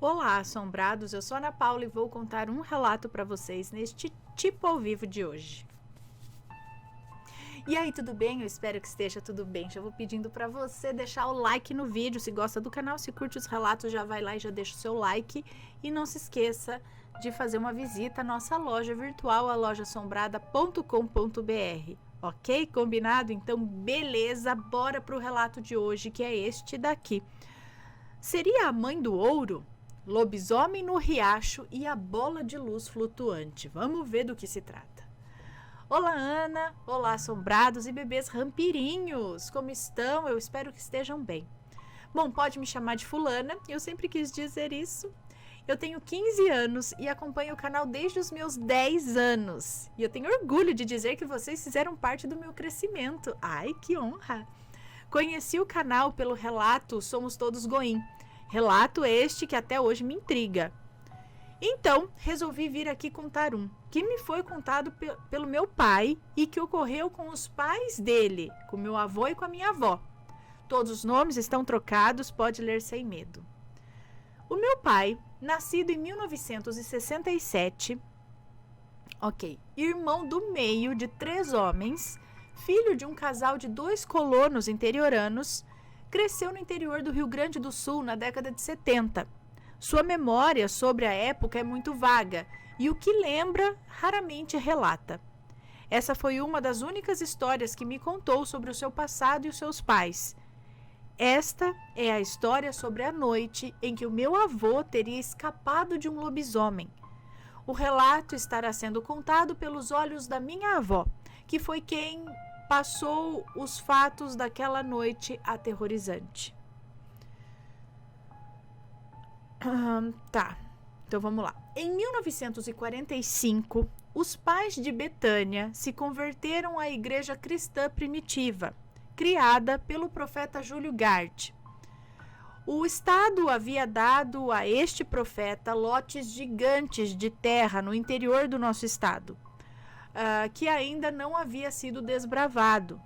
Olá, assombrados! Eu sou Ana Paula e vou contar um relato para vocês neste tipo ao vivo de hoje. E aí, tudo bem? Eu espero que esteja tudo bem. Já vou pedindo para você deixar o like no vídeo, se gosta do canal, se curte os relatos, já vai lá e já deixa o seu like. E não se esqueça de fazer uma visita à nossa loja virtual, a lojaassombrada.com.br. Ok? Combinado? Então, beleza, bora pro relato de hoje, que é este daqui. Seria a mãe do ouro? Lobisomem no riacho e a bola de luz flutuante. Vamos ver do que se trata. Olá, Ana! Olá, assombrados e bebês rampirinhos! Como estão? Eu espero que estejam bem. Bom, pode me chamar de fulana, eu sempre quis dizer isso. Eu tenho 15 anos e acompanho o canal desde os meus 10 anos. E eu tenho orgulho de dizer que vocês fizeram parte do meu crescimento. Ai, que honra! Conheci o canal pelo relato Somos Todos Goim. Relato este que até hoje me intriga. Então, resolvi vir aqui contar um, que me foi contado pelo meu pai e que ocorreu com os pais dele, com meu avô e com a minha avó. Todos os nomes estão trocados, pode ler sem medo. O meu pai, nascido em 1967, irmão do meio de 3 homens, filho de um casal de 2 colonos interioranos, cresceu no interior do Rio Grande do Sul na década de 70. Sua memória sobre a época é muito vaga e o que lembra raramente relata. Essa foi uma das únicas histórias que me contou sobre o seu passado e os seus pais. Esta é a história sobre a noite em que o meu avô teria escapado de um lobisomem. O relato estará sendo contado pelos olhos da minha avó, que foi quem passou os fatos daquela noite aterrorizante. Então vamos lá. Em 1945, os pais de Betânia se converteram à igreja cristã primitiva, criada pelo profeta Júlio Gard. O Estado havia dado a este profeta lotes gigantes de terra no interior do nosso estado, que ainda não havia sido desbravado.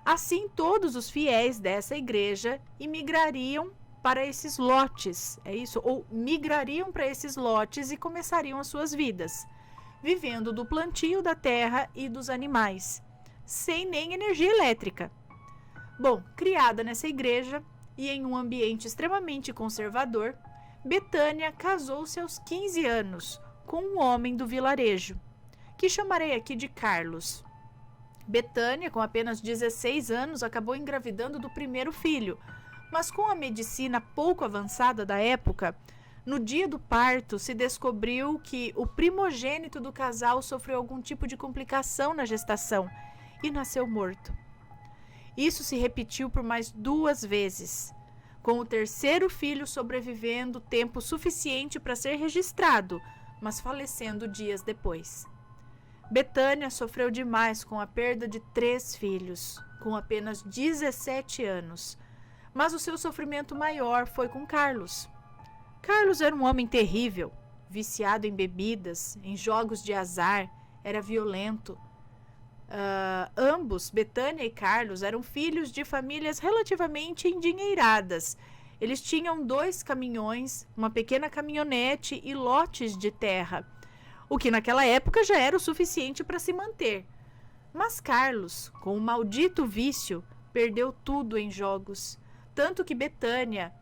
Assim, todos os fiéis dessa igreja imigrariam para esses lotes, ou migrariam para esses lotes e começariam as suas vidas, vivendo do plantio da terra e dos animais, sem nem energia elétrica. Bom, criada nessa igreja e em um ambiente extremamente conservador, Betânia casou-se aos 15 anos com um homem do vilarejo, que chamarei aqui de Carlos. Betânia, com apenas 16 anos, acabou engravidando do primeiro filho, mas com a medicina pouco avançada da época, no dia do parto se descobriu que o primogênito do casal sofreu algum tipo de complicação na gestação e nasceu morto. Isso se repetiu por mais 2 vezes, com o terceiro filho sobrevivendo tempo suficiente para ser registrado, mas falecendo dias depois. Betânia sofreu demais com a perda de 3 filhos, com apenas 17 anos. Mas o seu sofrimento maior foi com Carlos. Carlos era um homem terrível, viciado em bebidas, em jogos de azar, era violento. Ambos, Betânia e Carlos, eram filhos de famílias relativamente endinheiradas. Eles tinham 2 caminhões, uma pequena caminhonete e lotes de terra, o que naquela época já era o suficiente para se manter. Mas Carlos, com o maldito vício, perdeu tudo em jogos. Tanto que Betânia,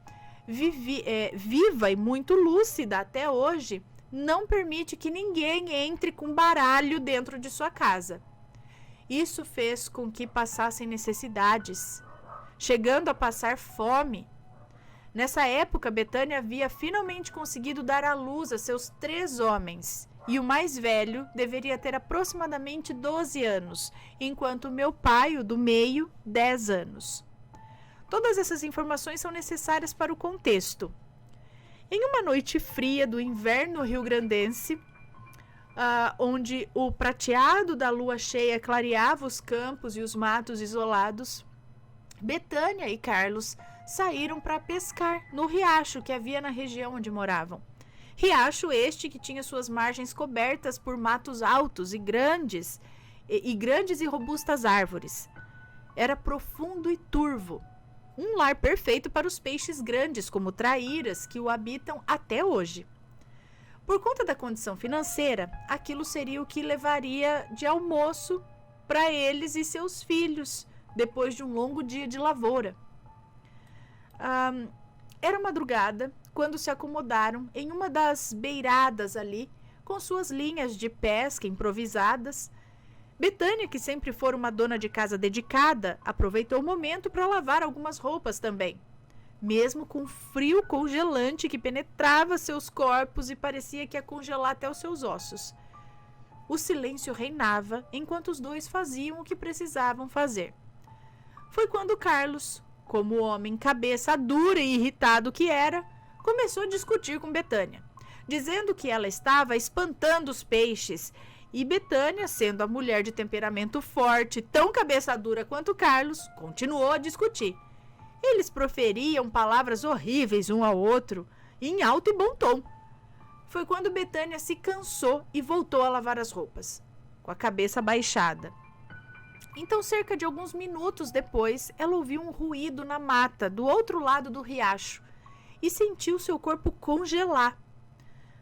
viva e muito lúcida até hoje, não permite que ninguém entre com baralho dentro de sua casa. Isso fez com que passassem necessidades, chegando a passar fome. Nessa época, Betânia havia finalmente conseguido dar à luz a seus 3 homens, e o mais velho deveria ter aproximadamente 12 anos, enquanto meu pai, o do meio, 10 anos. Todas essas informações são necessárias para o contexto. Em uma noite fria do inverno rio-grandense, onde o prateado da lua cheia clareava os campos e os matos isolados, Betânia e Carlos saíram para pescar no riacho que havia na região onde moravam. Riacho este que tinha suas margens cobertas por matos altos e grandes e robustas árvores. Era profundo e turvo. um lar perfeito para os peixes grandes, como traíras, que o habitam até hoje. Por conta da condição financeira, aquilo seria o que levaria de almoço para eles e seus filhos, depois de um longo dia de lavoura. Era madrugada quando se acomodaram em uma das beiradas ali, com suas linhas de pesca improvisadas. Betânia, que sempre fora uma dona de casa dedicada, aproveitou o momento para lavar algumas roupas também, mesmo com frio congelante que penetrava seus corpos e parecia que ia congelar até os seus ossos. O silêncio reinava enquanto os dois faziam o que precisavam fazer. Foi quando Carlos, como homem cabeça dura e irritado que era, começou a discutir com Betânia, dizendo que ela estava espantando os peixes. E Betânia, sendo a mulher de temperamento forte, tão cabeça dura quanto Carlos, continuou a discutir. Eles proferiam palavras horríveis um ao outro, em alto e bom tom. Foi quando Betânia se cansou e voltou a lavar as roupas, com a cabeça baixada. Então, cerca de alguns minutos depois, ela ouviu um ruído na mata, do outro lado do riacho, e sentiu seu corpo congelar.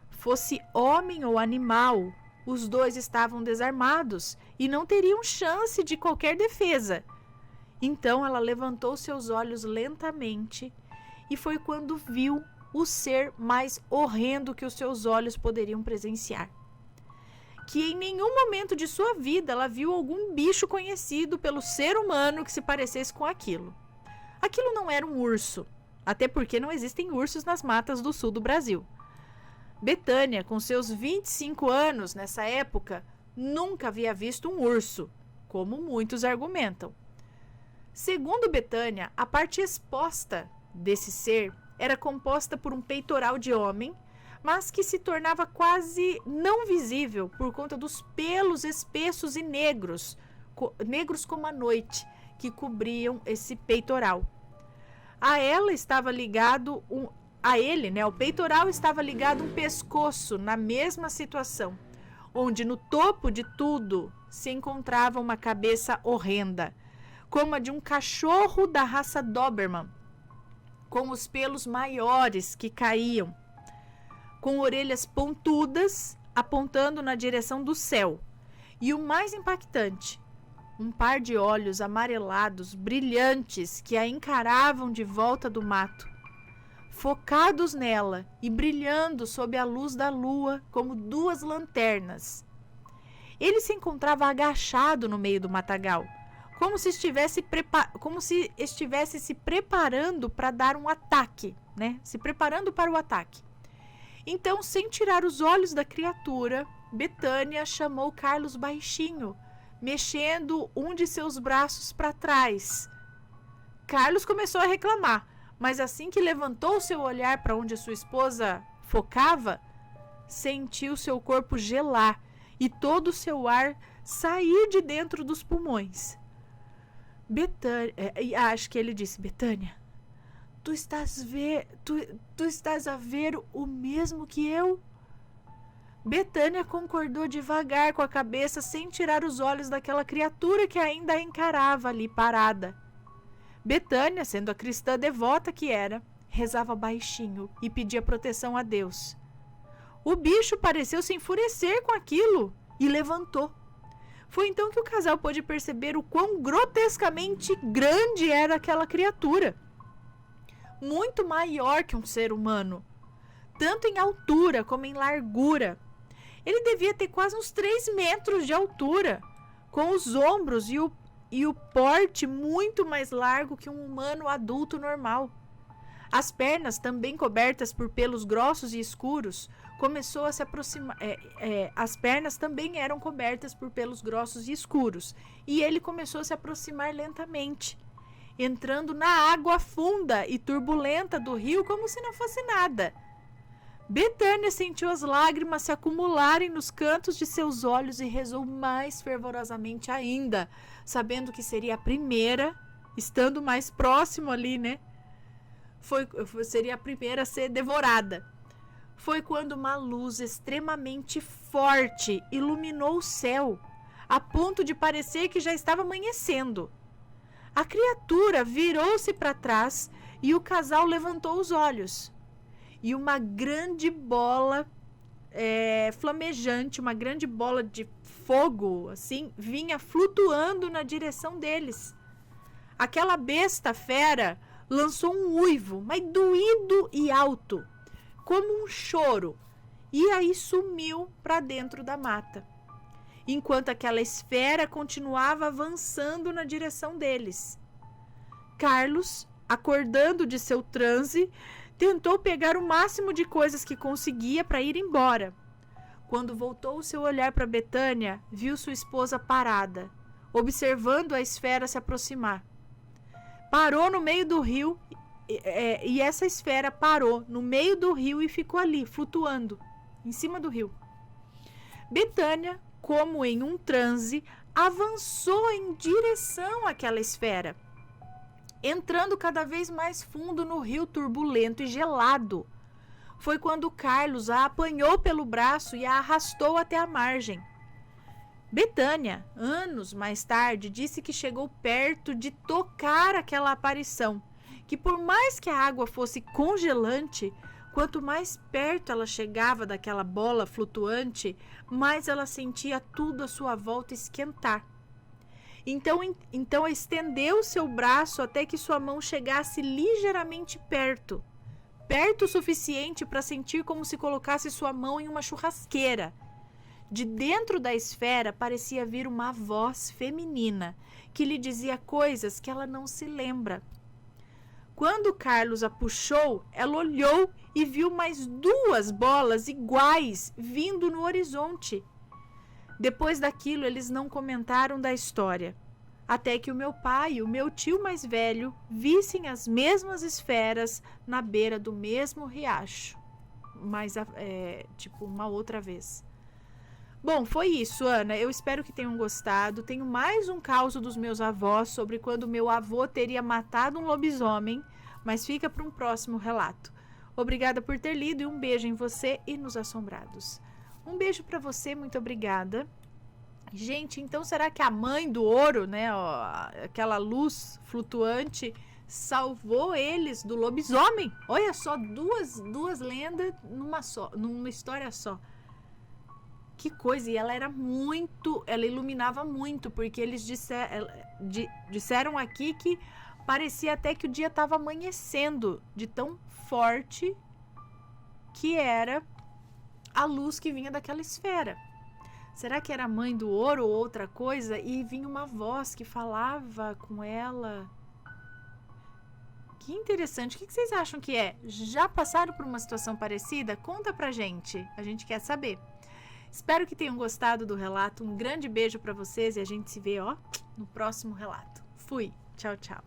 Fosse homem ou animal, os dois estavam desarmados e não teriam chance de qualquer defesa. Então ela levantou seus olhos lentamente e foi quando viu o ser mais horrendo que os seus olhos poderiam presenciar. Que em nenhum momento de sua vida ela viu algum bicho conhecido pelo ser humano que se parecesse com aquilo. Aquilo não era um urso, até porque não existem ursos nas matas do sul do Brasil. Betânia, com seus 25 anos nessa época, nunca havia visto um urso, como muitos argumentam. Segundo Betânia, a parte exposta desse ser era composta por um peitoral de homem, mas que se tornava quase não visível por conta dos pelos espessos e negros como a noite, que cobriam esse peitoral. A ela estava ligado o peitoral estava ligado um pescoço na mesma situação, onde no topo de tudo se encontrava uma cabeça horrenda, como a de um cachorro da raça Doberman, com os pelos maiores que caíam, com orelhas pontudas apontando na direção do céu. E o mais impactante, um par de olhos amarelados, brilhantes, que a encaravam de volta do mato, focados nela e brilhando sob a luz da lua como duas lanternas. Ele se encontrava agachado no meio do matagal, como se estivesse se preparando para dar um ataque, né? Se preparando para o ataque. Então, sem tirar os olhos da criatura, Betânia chamou Carlos baixinho, mexendo um de seus braços para trás. Carlos começou a reclamar, mas assim que levantou seu olhar para onde sua esposa focava, sentiu seu corpo gelar e todo o seu ar sair de dentro dos pulmões. Betânia, acho que ele disse: Betânia, tu estás a ver o mesmo que eu? Betânia concordou devagar com a cabeça, sem tirar os olhos daquela criatura que ainda a encarava ali parada. Betânia, sendo a cristã devota que era, rezava baixinho e pedia proteção a Deus. O bicho pareceu se enfurecer com aquilo e levantou. Foi então que o casal pôde perceber o quão grotescamente grande era aquela criatura. Muito maior que um ser humano, tanto em altura como em largura. Ele devia ter quase uns 3 metros de altura, com os ombros e o porte muito mais largo que um humano adulto normal. As pernas, também cobertas por pelos grossos e escuros, começou a se aproximar. As pernas também eram cobertas por pelos grossos e escuros, e ele começou a se aproximar lentamente, entrando na água funda e turbulenta do rio como se não fosse nada. Betânia sentiu as lágrimas se acumularem nos cantos de seus olhos e rezou mais fervorosamente ainda, sabendo que seria a primeira, estando mais próximo ali, né? Seria a primeira a ser devorada. Foi quando uma luz extremamente forte iluminou o céu, a ponto de parecer que já estava amanhecendo. A criatura virou-se para trás e o casal levantou os olhos. E uma grande bola flamejante, uma grande bola de fogo, assim, vinha flutuando na direção deles. Aquela besta fera lançou um uivo, mas doído e alto, como um choro, e aí sumiu para dentro da mata, enquanto aquela esfera continuava avançando na direção deles. Carlos, acordando de seu transe, tentou pegar o máximo de coisas que conseguia para ir embora. Quando voltou o seu olhar para Betânia, viu sua esposa parada, observando a esfera se aproximar. Parou no meio do rio, e essa esfera parou no meio do rio e ficou ali, flutuando, em cima do rio. Betânia, como em um transe, avançou em direção àquela esfera, entrando cada vez mais fundo no rio turbulento e gelado. Foi quando Carlos a apanhou pelo braço e a arrastou até a margem. Betânia, anos mais tarde, disse que chegou perto de tocar aquela aparição, que por mais que a água fosse congelante, quanto mais perto ela chegava daquela bola flutuante, mais ela sentia tudo à sua volta esquentar. Então estendeu seu braço até que sua mão chegasse ligeiramente perto o suficiente para sentir como se colocasse sua mão em uma churrasqueira. De dentro da esfera parecia vir uma voz feminina que lhe dizia coisas que ela não se lembra. Quando Carlos a puxou, ela olhou e viu mais 2 bolas iguais vindo no horizonte. Depois daquilo, eles não comentaram da história, até que o meu pai e o meu tio mais velho vissem as mesmas esferas na beira do mesmo riacho, mas tipo uma outra vez. Bom, foi isso, Ana. Eu espero que tenham gostado. Tenho mais um caos dos meus avós sobre quando meu avô teria matado um lobisomem, mas fica para um próximo relato. Obrigada por ter lido e um beijo em você e nos assombrados. Um beijo para você, muito obrigada. Gente, então será que a mãe do ouro, né, ó, aquela luz flutuante, salvou eles do lobisomem? Olha só, duas lendas numa história só. Que coisa, e ela iluminava muito, porque eles disseram aqui que parecia até que o dia estava amanhecendo, de tão forte que era a luz que vinha daquela esfera. Será que era a mãe do ouro ou outra coisa? E vinha uma voz que falava com ela. Que interessante. O que vocês acham que é? Já passaram por uma situação parecida? Conta pra gente. A gente quer saber. Espero que tenham gostado do relato. Um grande beijo para vocês e a gente se vê, no próximo relato. Fui. Tchau, tchau.